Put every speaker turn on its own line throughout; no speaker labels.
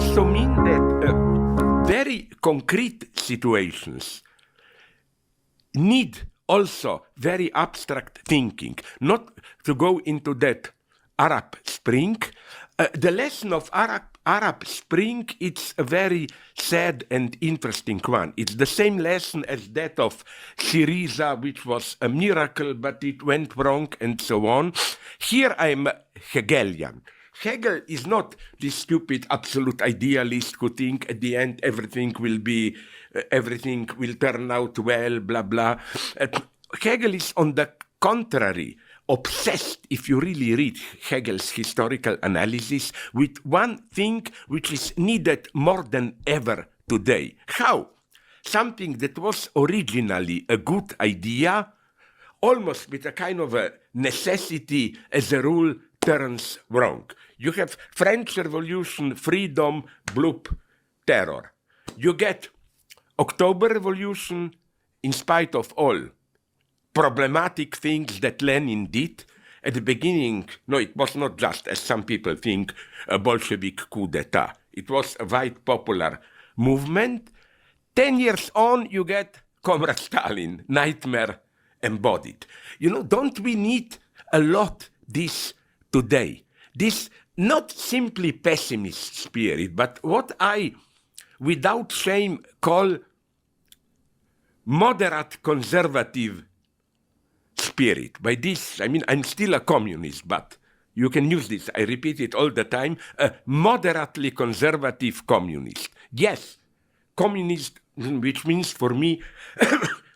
also mean that very concrete situations need also very abstract thinking. Not to go into that Arab Spring. The lesson of Arab Spring, it's a very sad and interesting one. It's the same lesson as that of Syriza, which was a miracle, but it went wrong, and so on. Here I'm Hegelian. Hegel is not this stupid absolute idealist who think at the end everything will turn out well, blah, blah. Hegel is on the contrary obsessed, if you really read Hegel's historical analysis, with one thing which is needed more than ever today. How? Something that was originally a good idea, almost with a kind of a necessity as a rule, turns wrong. You have French Revolution, freedom, bloop, terror. You get October Revolution, in spite of all problematic things that Lenin did. At the beginning, no, it was not just, as some people think, a Bolshevik coup d'etat. It was a wide popular movement. 10 years on, you get Comrade Stalin, nightmare embodied. Don't we need a lot this today? This not simply pessimist spirit, but what I, without shame, call moderate conservative spirit. By this, I mean, I'm still a communist, but you can use this. I repeat it all the time. A moderately conservative communist. Yes, communist, which means for me,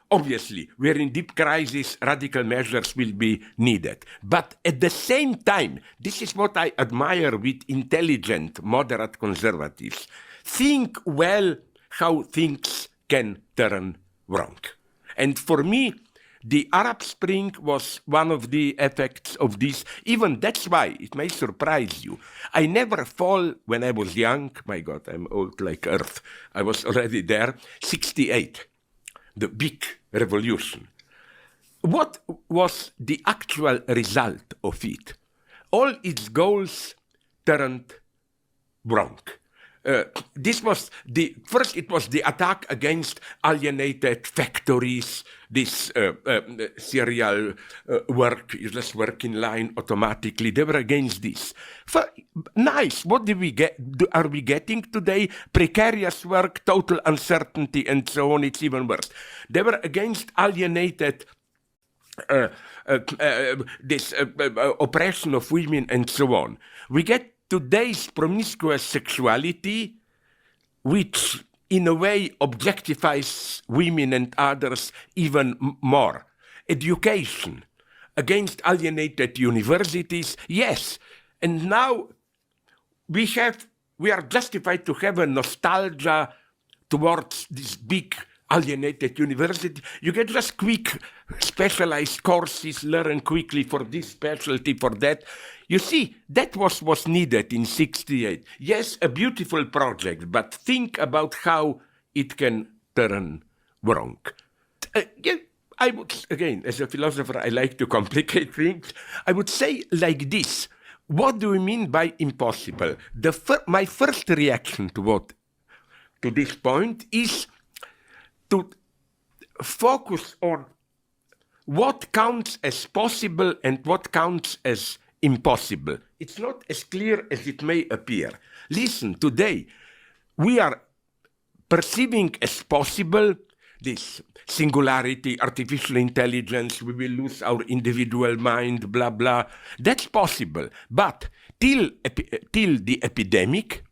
obviously, we're in deep crisis, radical measures will be needed. But at the same time, this is what I admire with intelligent, moderate conservatives. Think well how things can turn wrong. And for me, the Arab Spring was one of the effects of this. Even that's why, it may surprise you, I never fall when I was young. My God, I'm old like earth. I was already there. 68, the big revolution. What was the actual result of it? All its goals turned wrong. This was first it was the attack against alienated factories, this serial work, you just work in line automatically. They were against this. Nice, what did we get? Are we getting today? Precarious work, total uncertainty, and so on. It's even worse. They were against alienated oppression of women and so on. We get today's promiscuous sexuality, which in a way objectifies women and others even more. Education against alienated universities, yes. And now we are justified to have a nostalgia towards this big alienated university. You get just quick specialized courses, learn quickly for this specialty, for that. You see, that was needed in 68. Yes, a beautiful project, but think about how it can turn wrong. I would, again, as a philosopher, I like to complicate things. I would say like this. What do we mean by impossible? My first reaction to this point is to focus on what counts as possible and what counts as impossible. It's not as clear as it may appear. Listen, today we are perceiving as possible this singularity, artificial intelligence, we will lose our individual mind, blah, blah. That's possible. But till the epidemic,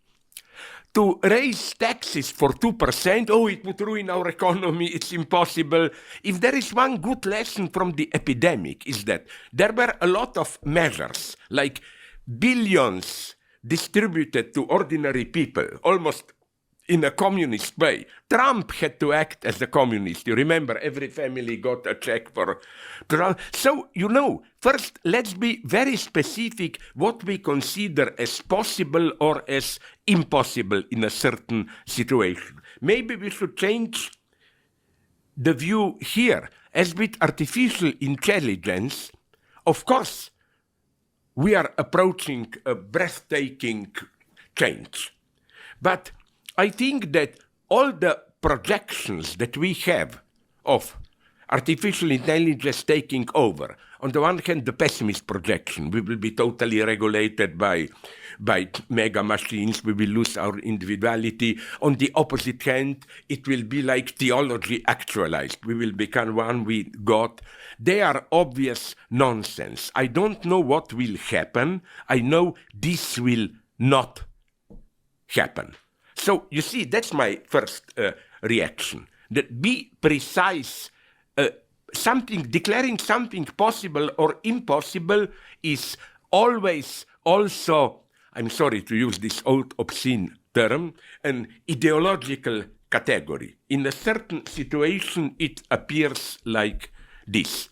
to raise taxes for 2%, it would ruin our economy, it's impossible. If there is one good lesson from the epidemic, is that there were a lot of measures, like billions distributed to ordinary people, almost in a communist way. Trump had to act as a communist. You remember, every family got a check for Trump. So, first, let's be very specific what we consider as possible or as impossible in a certain situation. Maybe we should change the view here. As with artificial intelligence, of course, we are approaching a breathtaking change. But I think that all the projections that we have of artificial intelligence taking over, on the one hand, the pessimist projection, we will be totally regulated by mega machines, we will lose our individuality. On the opposite hand, it will be like theology actualized. We will become one with God. They are obvious nonsense. I don't know what will happen. I know this will not happen. So you see, that's my first reaction. That be precise. Declaring something possible or impossible is always also, I'm sorry to use this old obscene term, an ideological category. In a certain situation, it appears like this.